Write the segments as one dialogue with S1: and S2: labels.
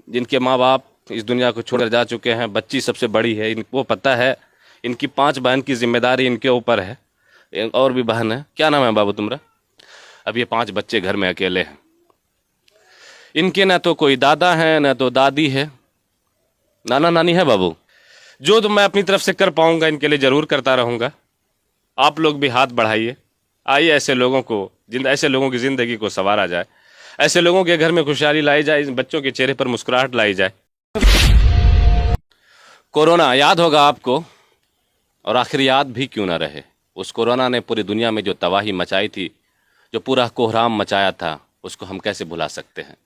S1: जिनके माँ बाप इस दुनिया को छोड़कर जा चुके हैं, बच्ची सबसे बड़ी है, इनको पता है इनकी 5 बहन की जिम्मेदारी इनके ऊपर है। और भी बहन है। क्या नाम है बाबू तुम्हारा? अब ये 5 बच्चे घर में अकेले हैं। इनके ना तो कोई दादा है ना तो दादी है, नाना नानी है बाबू। जो तो मैं अपनी तरफ से कर पाऊंगा इनके लिए ज़रूर करता रहूंगा। आप लोग भी हाथ बढ़ाइए। आइए ऐसे लोगों की ज़िंदगी को संवारा जाए, ऐसे लोगों के घर में खुशहाली लाई जाए, इन बच्चों के चेहरे पर मुस्कुराहट लाई जाए। कोरोना याद होगा आपको, और आखिर याद भी क्यों ना रहे। उस कोरोना ने पूरी दुनिया में जो तबाही मचाई थी, जो पूरा कोहराम मचाया था, उसको हम कैसे भुला सकते हैं।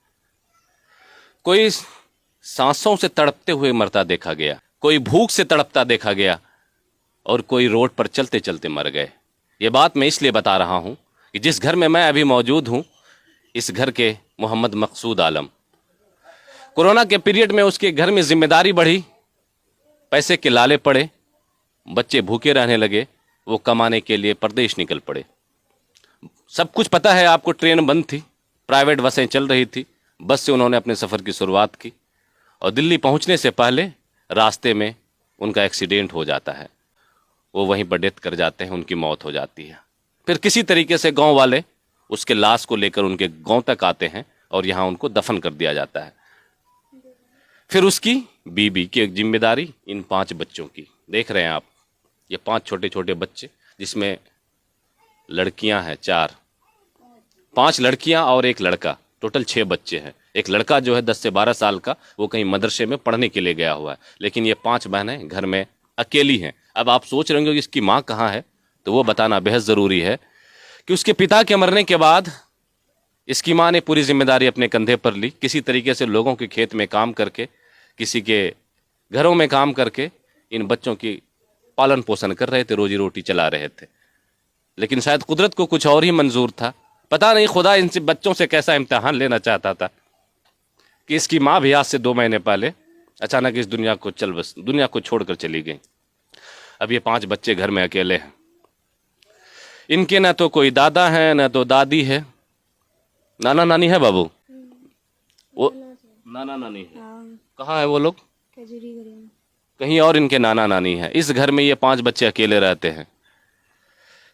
S1: कोई सांसों से तड़पते हुए मरता देखा गया, कोई भूख से तड़पता देखा गया, और कोई रोड पर चलते चलते मर गए। ये बात मैं इसलिए बता रहा हूं कि जिस घर में मैं अभी मौजूद हूं, इस घर के मोहम्मद मकसूद आलम, कोरोना के पीरियड में उसके घर में जिम्मेदारी बढ़ी, पैसे के लाले पड़े, बच्चे भूखे रहने लगे, वो कमाने के लिए परदेश निकल पड़े। सब कुछ पता है आपको, ट्रेन बंद थी, प्राइवेट बसें चल रही थी। बस से उन्होंने अपने सफ़र की शुरुआत की, और दिल्ली पहुंचने से पहले रास्ते में उनका एक्सीडेंट हो जाता है। वो वहीं पर डेथ कर जाते हैं, उनकी मौत हो जाती है। फिर किसी तरीके से गांव वाले उसके लाश को लेकर उनके गांव तक आते हैं, और यहाँ उनको दफन कर दिया जाता है। फिर उसकी बीबी की एक जिम्मेदारी इन 5 बच्चों की। देख रहे हैं आप, ये 5 छोटे छोटे बच्चे, जिसमें लड़कियां हैं 4, 5 लड़कियां और एक लड़का, टोटल 6 बच्चे हैं। एक लड़का जो है 10 से 12 साल का, वो कहीं मदरसे में पढ़ने के लिए गया हुआ है। लेकिन ये 5 बहनें घर में अकेली हैं। अब आप सोच रहे होंगे कि इसकी माँ कहाँ है, तो वो बताना बेहद ज़रूरी है कि उसके पिता के मरने के बाद इसकी माँ ने पूरी जिम्मेदारी अपने कंधे पर ली। किसी तरीके से लोगों के खेत में काम करके, किसी के घरों में काम करके इन बच्चों की पालन पोषण कर रहे थे, रोजी रोटी चला रहे थे। लेकिन शायद कुदरत को कुछ और ही मंजूर था। पता नहीं खुदा इनसे बच्चों से कैसा इम्तिहान लेना चाहता था कि इसकी माँ भी आज से 2 महीने पहले अचानक इस दुनिया को छोड़कर चली गई। अब ये 5 बच्चे घर में अकेले हैं। इनके ना तो कोई दादा है ना तो दादी है, नाना नानी है बाबू। वो नाना नानी है। कहाँ है वो लोग? कहीं और इनके नाना नानी है। इस घर में ये 5 बच्चे अकेले रहते हैं।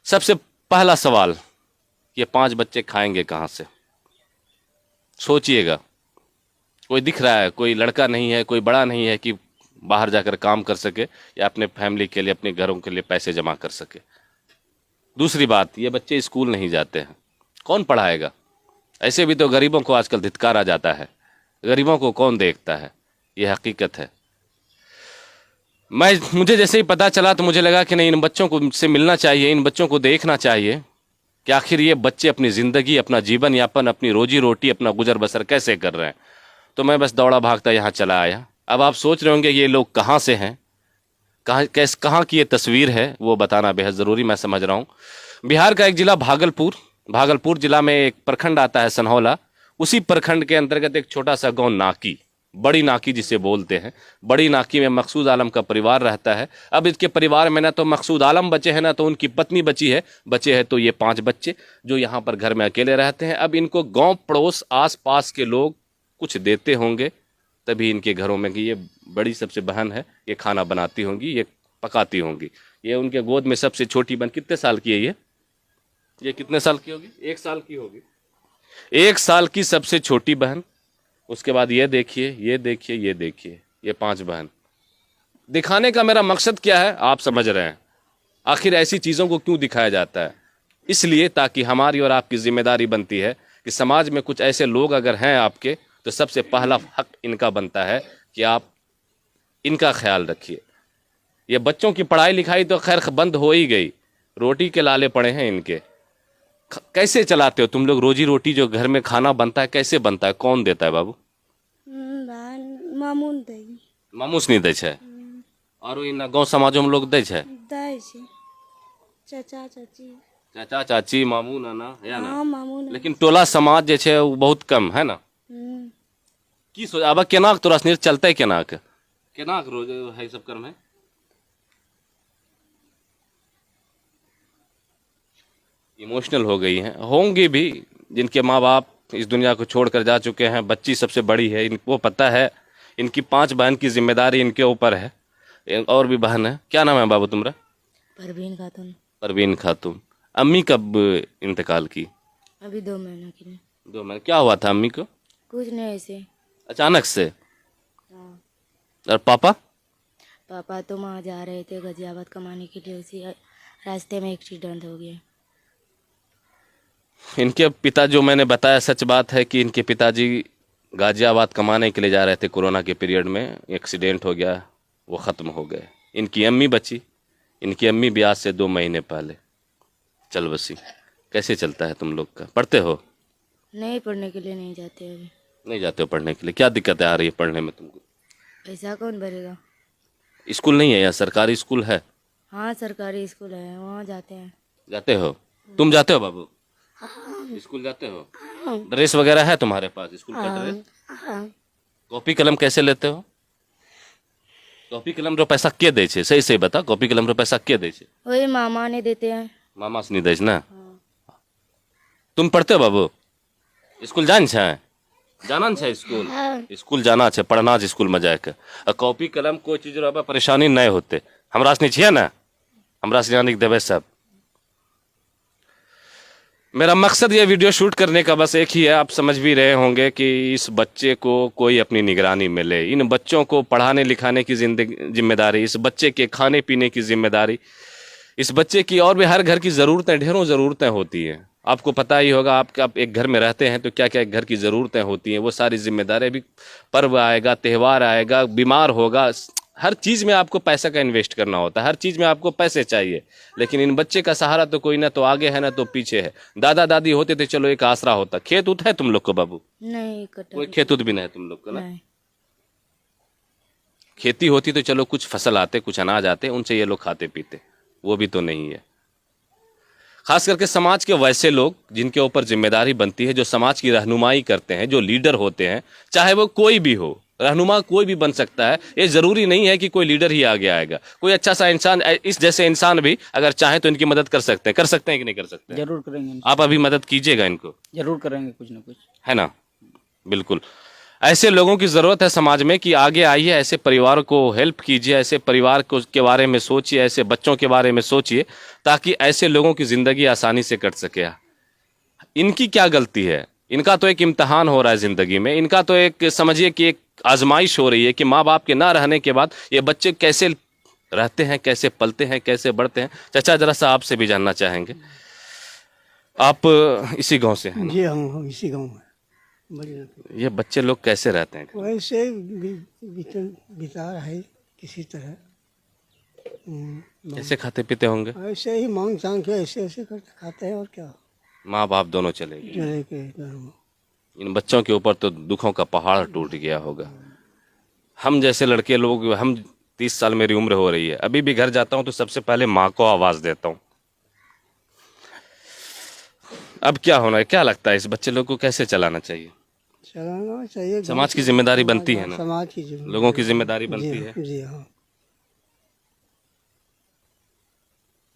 S1: सबसे पहला सवाल, ये 5 बच्चे खाएंगे कहाँ से? सोचिएगा। कोई दिख रहा है, कोई लड़का नहीं है, कोई बड़ा नहीं है कि बाहर जाकर काम कर सके या अपने फैमिली के लिए, अपने घरों के लिए पैसे जमा कर सके। दूसरी बात, ये बच्चे स्कूल नहीं जाते हैं, कौन पढ़ाएगा? ऐसे भी तो गरीबों को आजकल धिक्कारा जाता है, गरीबों को कौन देखता है? ये हकीकत है। मुझे जैसे ही पता चला तो मुझे लगा कि नहीं, इन बच्चों को से मिलना चाहिए, इन बच्चों को देखना चाहिए कि आखिर ये बच्चे अपनी ज़िंदगी, अपना जीवन यापन, अपनी रोजी रोटी, अपना गुजर बसर कैसे कर रहे हैं। तो मैं बस दौड़ा भागता यहाँ चला आया। अब आप सोच रहे होंगे ये लोग कहाँ से हैं, कहाँ की ये तस्वीर है, वो बताना बेहद ज़रूरी। मैं समझ रहा हूँ बिहार का एक ज़िला भागलपुर ज़िला में एक प्रखंड आता है सनहौला। उसी प्रखंड के अंतर्गत एक छोटा सा गाँव नाकी, बड़ी नाकी जिसे बोलते हैं, बड़ी नाकी में मकसूद आलम का परिवार रहता है। अब इसके परिवार में ना तो मकसूद आलम बचे हैं, ना तो उनकी पत्नी बची है। बचे हैं तो ये 5 बच्चे जो यहाँ पर घर में अकेले रहते हैं। अब इनको गांव पड़ोस आस पास के लोग कुछ देते होंगे, तभी इनके घरों में कि ये बड़ी सबसे बहन है, ये खाना बनाती होंगी, ये पकाती होंगी। ये उनके गोद में सबसे छोटी बहन कितने साल की है? ये कितने साल की होगी? 1 साल की होगी। 1 साल की सबसे छोटी बहन। उसके बाद ये देखिए, ये देखिए, ये देखिए, ये 5 बहन। दिखाने का मेरा मकसद क्या है आप समझ रहे हैं। आखिर ऐसी चीज़ों को क्यों दिखाया जाता है? इसलिए ताकि हमारी और आपकी जिम्मेदारी बनती है कि समाज में कुछ ऐसे लोग अगर हैं आपके, तो सबसे पहला हक इनका बनता है कि आप इनका ख्याल रखिए। ये बच्चों की पढ़ाई लिखाई तो खैर बंद हो ही गई, रोटी के लाले पड़े हैं इनके। कैसे चलाते हो तुम लोग रोजी रोटी? जो घर में खाना बनता है कैसे बनता है, कौन देता है बाबू? मामूस नहीं दै छै? और इन गाँव समाजों में लोग दै छै? चाचा चाची, मामू नाना है ना? लेकिन टोला समाज जे छै वो बहुत कम है ना। की सोच अब केना तोरा सनी चलते, केना रोज है सब कर्म है? इमोशनल हो गई हैं, होंगी भी, जिनके माँ बाप इस दुनिया को छोड़कर जा चुके हैं। बच्ची सबसे बड़ी है, इनको पता है इनकी 5 बहन की जिम्मेदारी इनके ऊपर है। और भी बहन है। क्या नाम है बाबू तुम्हारा?
S2: परवीन खातून।
S1: परवीन खातून। अम्मी कब इंतकाल की?
S2: अभी 2 महीना की नहीं।
S1: 2 महीने। क्या हुआ था अम्मी को?
S2: कुछ नहीं ऐसे।
S1: अचानक से?
S2: हाँ।
S1: और पापा?
S2: पापा तो वहाँ जा रहे थे गाजियाबाद कमाने के लिए, उसी रास्ते में एक्सीडेंट हो गया।
S1: इनके पिता, जो मैंने बताया सच बात है कि इनके पिताजी गाजियाबाद कमाने के लिए जा रहे थे, कोरोना के पीरियड में एक्सीडेंट हो गया, वो ख़त्म हो गए। इनकी अम्मी बची। इनकी अम्मी भी आज से 2 महीने पहले चल बसी। कैसे चलता है तुम लोग का? पढ़ते हो?
S2: नहीं, पढ़ने के लिए नहीं जाते अभी।
S1: नहीं जाते हो पढ़ने के लिए? क्या दिक्कतें आ रही है पढ़ने में तुमको?
S2: पैसा कौन भरेगा?
S1: स्कूल नहीं है या सरकारी स्कूल है?
S2: हाँ, सरकारी स्कूल है, वहाँ जाते हैं।
S1: जाते हो? तुम जाते हो बाबू? स्कूल जाते हो? ड्रेस वगैरह है तुम्हारे पास, स्कूल का ड्रेस? कॉपी कलम कैसे लेते हो? कॉपी कलम रो पैसा के दे छे? सही सही बता, कॉपी कलम रो पैसा के दे छे?
S2: वही मामा ने देते हैं।
S1: मामा से नहीं दे छे ना? तुम पढ़ते हो बाबू? स्कूल जान छे? जाना छे स्कूल? स्कूल जाना छे, पढ़ना छे स्कूल में जाके। आ कॉपी कलम कोई चीज रो परेशानी नहीं होते। हमरा से नहीं छिए ना? हमरा से जाने के देवे सब। मेरा मकसद ये वीडियो शूट करने का बस एक ही है। आप समझ भी रहे होंगे कि इस बच्चे को कोई अपनी निगरानी में ले। इन बच्चों को पढ़ाने लिखाने की जिम्मेदारी, इस बच्चे के खाने पीने की जिम्मेदारी, इस बच्चे की और भी हर घर की ज़रूरतें, ढेरों ज़रूरतें होती हैं। आपको पता ही होगा, आप एक घर में रहते हैं तो क्या क्या घर की ज़रूरतें होती हैं, वो सारी जिम्मेदारी भी। पर्व आएगा, त्यौहार आएगा, बीमार होगा, हर चीज़ में आपको पैसा का इन्वेस्ट करना होता है, हर चीज़ में आपको पैसे चाहिए। लेकिन इन बच्चे का सहारा तो कोई ना तो आगे है ना तो पीछे है। दादा दादी होते थे, चलो एक आसरा होता। खेत उत है तुम लोग को बाबू?
S2: नहीं,
S1: कोई खेत उत भी नहीं है तुम लोग को ना?
S2: नहीं।
S1: खेती होती तो चलो कुछ फसल आते, कुछ अनाज आते, उनसे ये लोग खाते पीते। वो भी तो नहीं है। खास करके समाज के वैसे लोग जिनके ऊपर जिम्मेदारी बनती है, जो समाज की रहनुमाई करते हैं, जो लीडर होते हैं, चाहे वो कोई भी हो, रहनुमा कोई भी बन सकता है। ये जरूरी नहीं है कि कोई लीडर ही आगे आएगा। कोई अच्छा सा इंसान, इस जैसे इंसान भी अगर चाहे तो इनकी मदद कर सकते हैं। कर सकते हैं कि नहीं कर सकते हैं?
S3: जरूर करेंगे।
S1: आप अभी मदद कीजिएगा इनको,
S3: जरूर करेंगे कुछ ना कुछ।
S1: है ना? बिल्कुल। ऐसे लोगों की ज़रूरत है समाज में कि आगे आइए, ऐसे परिवार को हेल्प कीजिए, ऐसे परिवार को के बारे में सोचिए, ऐसे बच्चों के बारे में सोचिए, ताकि ऐसे लोगों की ज़िंदगी आसानी से कट सके। इनकी क्या गलती है? इनका तो एक इम्तहान हो रहा है ज़िंदगी में। इनका तो एक समझिए कि एक आजमाइश हो रही है कि माँ बाप के ना रहने के बाद ये बच्चे कैसे रहते हैं, कैसे पलते हैं, कैसे बढ़ते हैं। चाचा जरा सा आपसे भी जानना चाहेंगे। आप इसी गांव से हैं ना?
S4: जी हम इसी गाँव में बड़ी।
S1: ये बच्चे लोग कैसे रहते हैं?
S4: वैसे बिता रहा है किसी तरह।
S1: कैसे खाते पीते होंगे?
S4: ऐसे ही मांग चांग के ऐसे ऐसे करके खाते हैं, और क्या।
S1: माँ बाप दोनों चले गए।
S4: चले के घरों।
S1: इन बच्चों के ऊपर तो दुखों का पहाड़ टूट गया होगा। हम जैसे लड़के लोग, हम 30 साल मेरी उम्र हो रही है, अभी भी घर जाता हूँ तो सबसे पहले माँ को आवाज़ देता हूँ। अब क्या होना है? क्या लगता है इस बच्चे लोग को कैसे चलाना चाहिए?
S4: चलाना चाहिए।
S1: समाज की जिम्मेदारी बनती है ना?
S4: समाज की जिम्मेदारी,
S1: लोगों की जिम्मेदारी बनती है।
S4: जी हाँ।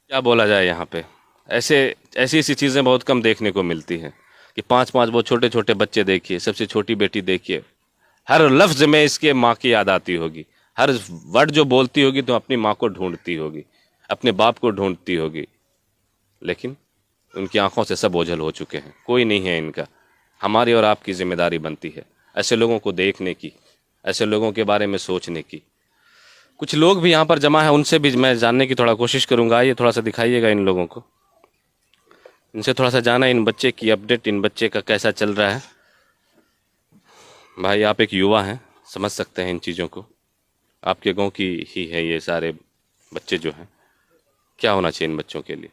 S1: क्या बोला जाए यहाँ पे? ऐसे ऐसी ऐसी चीज़ें बहुत कम देखने को मिलती हैं कि 5-5 वो छोटे छोटे बच्चे देखिए, सबसे छोटी बेटी देखिए, हर लफ्ज़ में इसके माँ की याद आती होगी। हर वर्ड जो बोलती होगी तो अपनी माँ को ढूंढती होगी, अपने बाप को ढूंढती होगी। लेकिन उनकी आंखों से सब ओझल हो चुके हैं, कोई नहीं है इनका। हमारी और आपकी जिम्मेदारी बनती है ऐसे लोगों को देखने की, ऐसे लोगों के बारे में सोचने की। कुछ लोग भी यहाँ पर जमा है, उनसे भी मैं जानने की थोड़ा कोशिश करूँगा। ये थोड़ा सा दिखाइएगा इन लोगों को, इनसे थोड़ा सा जाना इन बच्चे की अपडेट, इन बच्चे का कैसा चल रहा है। भाई आप एक युवा हैं, समझ सकते हैं इन चीज़ों को। आपके गांव की ही है ये सारे बच्चे जो हैं। क्या होना चाहिए इन बच्चों के लिए?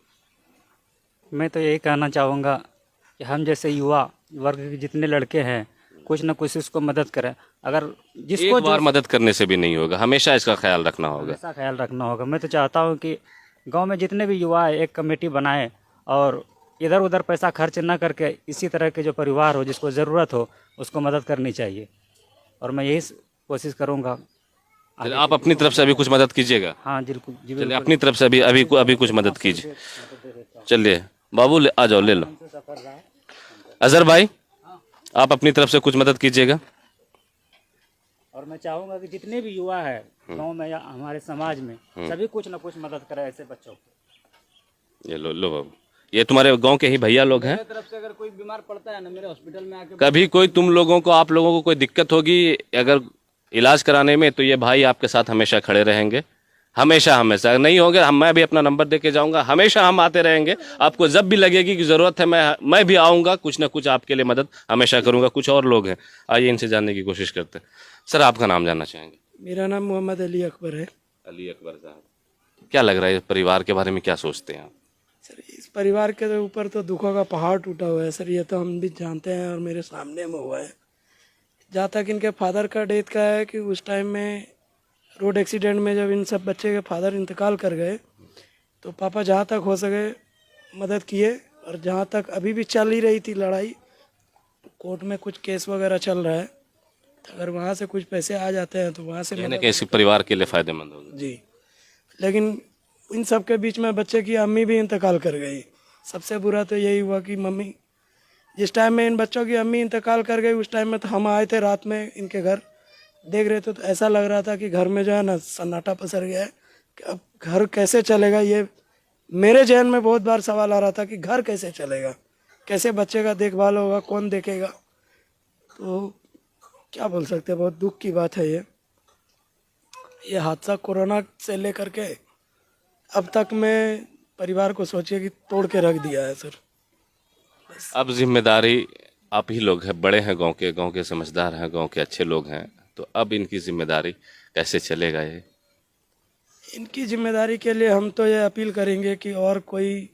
S3: मैं तो यही कहना चाहूँगा कि हम जैसे युवा वर्ग के जितने लड़के हैं, कुछ ना कुछ उसको मदद करें। अगर जिसको
S1: एक बार मदद करने से भी नहीं होगा, हमेशा इसका ख्याल रखना होगा।
S3: ऐसा ख्याल रखना होगा। मैं तो चाहता हूँ कि गांव में जितने भी युवा है एक कमेटी बनाए, और इधर उधर पैसा खर्च ना करके इसी तरह के जो परिवार हो, जिसको ज़रूरत हो, उसको मदद करनी चाहिए। और मैं यही कोशिश करूँगा।
S1: चलिए आप अपनी तरफ से अभी कुछ मदद कीजिएगा।
S3: हाँ जी, जी
S1: चलिए
S3: बिल्कुल।
S1: अपनी तरफ से अभी कुछ मदद कीजिए। चलिए बाबू आ जाओ, ले लो। अजहर भाई आप अपनी तरफ से कुछ मदद कीजिएगा।
S3: और मैं चाहूँगा कि जितने भी युवा है गांव में या हमारे समाज में सभी कुछ ना कुछ मदद करें ऐसे बच्चों को।
S1: ये लो लो बाबू, ये तुम्हारे गांव के ही भैया लोग हैं।
S3: मेरे तरफ से अगर कोई बीमार पड़ता है ना, मेरे हॉस्पिटल में आके
S1: कभी कोई तुम लोगों को, आप लोगों को कोई दिक्कत होगी अगर इलाज कराने में, तो ये भाई आपके साथ हमेशा खड़े रहेंगे, हमेशा हमेशा। नहीं होंगे मैं भी अपना नंबर दे के जाऊंगा, हमेशा हम आते रहेंगे। आपको जब भी लगेगी कि ज़रूरत है मैं भी आऊँगा, कुछ ना कुछ आपके लिए मदद हमेशा करूँगा। कुछ और लोग हैं, आइए इनसे जानने की कोशिश करते हैं। सर, आपका नाम जानना चाहेंगे?
S4: मेरा नाम मोहम्मद अली अकबर है।
S1: अली अकबर साहब, क्या लग रहा है परिवार के बारे में, क्या सोचते हैं आप?
S4: सर, इस परिवार के ऊपर तो दुखों का पहाड़ टूटा हुआ है सर, ये तो हम भी जानते हैं और मेरे सामने में हुआ है। जहाँ तक इनके फादर का डेथ का है कि उस टाइम में रोड एक्सीडेंट में जब इन सब बच्चे के फादर इंतकाल कर गए तो पापा जहाँ तक हो सके मदद किए। और जहाँ तक अभी भी चल ही रही थी लड़ाई, कोर्ट में कुछ केस वगैरह चल रहा है, तो अगर वहाँ से कुछ पैसे आ जाते हैं तो वहाँ से
S1: कहने के इस परिवार के लिए फायदेमंद होगा।
S4: जी। लेकिन इन सब के बीच में बच्चे की अम्मी भी इंतकाल कर गई। सबसे बुरा तो यही हुआ कि मम्मी, जिस टाइम में इन बच्चों की अम्मी इंतकाल कर गई उस टाइम में तो हम आए थे रात में इनके घर, देख रहे थे तो ऐसा लग रहा था कि घर में जो है ना सन्नाटा पसर गया है कि अब घर कैसे चलेगा। ये मेरे जहन में बहुत बार सवाल आ रहा था कि घर कैसे चलेगा, कैसे बच्चे का देखभाल होगा, कौन देखेगा। तो क्या बोल सकते हैं, बहुत दुख की बात है ये हादसा कोरोना से लेकर के अब तक में परिवार को सोचिए कि तोड़ के रख दिया है सर।
S1: अब जिम्मेदारी आप ही लोग हैं, बड़े हैं गांव के समझदार हैं, गांव के अच्छे लोग हैं, तो अब इनकी जिम्मेदारी कैसे चलेगा ये?
S4: इनकी जिम्मेदारी के लिए हम तो ये अपील करेंगे कि और कोई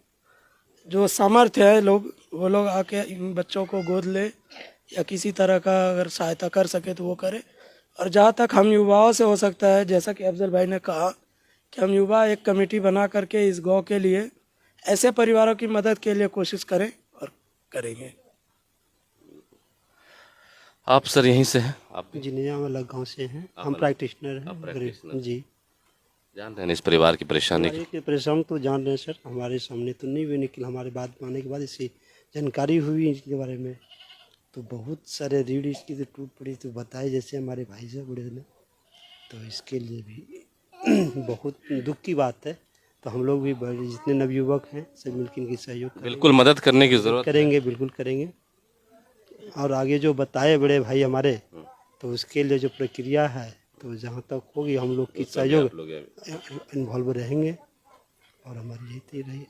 S4: जो सामर्थ्य है लोग, वो लोग आके इन बच्चों को गोद ले या किसी तरह का अगर सहायता कर सके तो वो करे। और जहाँ तक हम युवाओं से हो सकता है, जैसा कि अफजल भाई ने कहा कि हम युवा एक कमेटी बना करके इस गांव के लिए ऐसे परिवारों की मदद के लिए कोशिश करें और करेंगे।
S1: आप सर यहीं से हैं? आप
S5: जी, निजाम अलग गांव से हैं, हम प्रैक्टिशनर हैं। जी,
S1: जानते हैं इस परिवार की परेशानी की?
S5: हमारी परेशानी तो जान रहे हैं सर, हमारे सामने तो नहीं हुई, लेकिन हमारे बात मानने के बाद इसकी जानकारी हुई इसके बारे में तो बहुत सारे रीढ़ इसकी तो टूट पड़ी, तो बताए जैसे हमारे भाई से बड़े ने, तो इसके लिए भी बहुत दुख की बात है। तो हम लोग भी जितने नवयुवक हैं सब मिलकर इनकी सहयोग
S1: बिल्कुल मदद करने की जरूरत
S5: करेंगे, बिल्कुल करेंगे। और आगे जो बताए बड़े भाई हमारे, तो उसके लिए जो प्रक्रिया है तो जहाँ तक होगी हम लोग की सहयोग इन्वॉल्व रहेंगे और हमारी यही रही।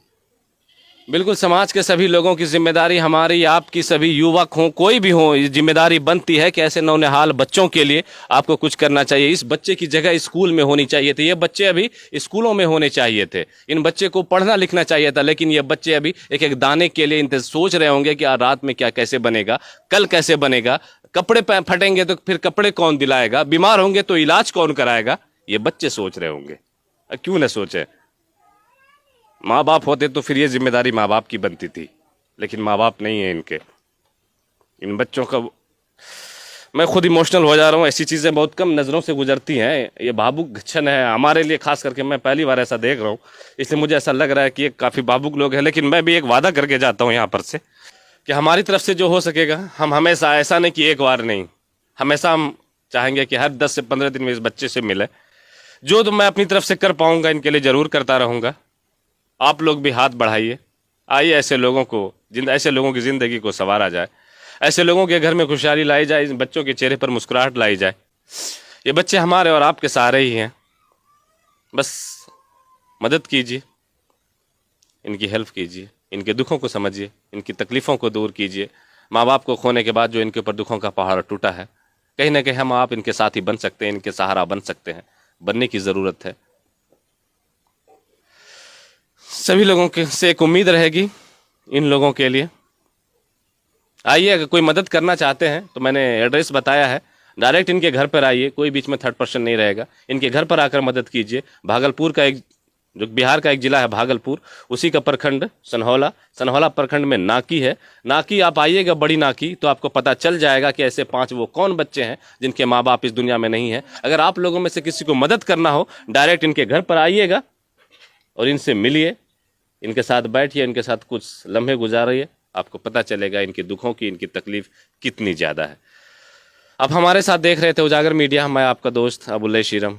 S1: बिल्कुल, समाज के सभी लोगों की जिम्मेदारी, हमारी आपकी, सभी युवक हों कोई भी हो, ये जिम्मेदारी बनती है कि ऐसे नौनिहाल बच्चों के लिए आपको कुछ करना चाहिए। इस बच्चे की जगह स्कूल में होनी चाहिए थी, ये बच्चे अभी स्कूलों में होने चाहिए थे, इन बच्चे को पढ़ना लिखना चाहिए था, लेकिन ये बच्चे अभी एक एक दाने के लिए सोच रहे होंगे कि आज रात में क्या कैसे बनेगा, कल कैसे बनेगा, कपड़े फटेंगे तो फिर कपड़े कौन दिलाएगा, बीमार होंगे तो इलाज कौन कराएगा, ये बच्चे सोच रहे होंगे। क्यों न सोचे? माँ बाप होते तो फिर ये जिम्मेदारी माँ बाप की बनती थी, लेकिन माँ बाप नहीं है इनके। इन बच्चों का मैं खुद इमोशनल हो जा रहा हूँ, ऐसी चीज़ें बहुत कम नज़रों से गुजरती हैं। ये भावुक क्षण है हमारे लिए, खास करके मैं पहली बार ऐसा देख रहा हूँ, इसलिए मुझे ऐसा लग रहा है कि ये काफ़ी भावुक लोग हैं। लेकिन मैं भी एक वादा करके जाता हूँ यहाँ पर से कि हमारी तरफ से जो हो सकेगा हम हमेशा, ऐसा नहीं कि एक बार नहीं, हमेशा हम चाहेंगे कि हर 10 से 15 दिन में इस बच्चे से मिले। जो तो मैं अपनी तरफ से कर पाऊँगा इनके लिए ज़रूर करता रहूँगा। आप लोग भी हाथ बढ़ाइए, आइए ऐसे लोगों की ज़िंदगी को संवारा जाए, ऐसे लोगों के घर में खुशहाली लाई जाए, इन बच्चों के चेहरे पर मुस्कुराहट लाई जाए। ये बच्चे हमारे और आपके सहारे ही हैं, बस मदद कीजिए, इनकी हेल्प कीजिए, इनके दुखों को समझिए, इनकी तकलीफ़ों को दूर कीजिए। माँ बाप को खोने के बाद जो इनके ऊपर दुखों का पहाड़ टूटा है, कहीं ना कहीं हम आप इनके साथी बन सकते हैं, इनके सहारा बन सकते हैं, बनने की ज़रूरत है। सभी लोगों के से एक उम्मीद रहेगी इन लोगों के लिए। आइए, अगर कोई मदद करना चाहते हैं तो मैंने एड्रेस बताया है, डायरेक्ट इनके घर पर आइए, कोई बीच में थर्ड पर्सन नहीं रहेगा। इनके घर पर आकर मदद कीजिए। भागलपुर का एक, जो बिहार का एक ज़िला है भागलपुर, उसी का प्रखंड सनहौला प्रखंड में नाकी है। नाकी आप आइएगा, बड़ी नाकी, तो आपको पता चल जाएगा कि ऐसे 5 वो कौन बच्चे हैं जिनके माँ बाप इस दुनिया में नहीं है। अगर आप लोगों में से किसी को मदद करना हो, डायरेक्ट इनके घर पर आइएगा और इनसे मिलिए, इनके साथ बैठिए, इनके साथ कुछ लम्हे गुजारिए, आपको पता चलेगा इनके दुखों की, इनकी तकलीफ कितनी ज़्यादा है। अब हमारे साथ देख रहे थे उजागर मीडिया, मैं आपका दोस्त अबुल्ले शीरम।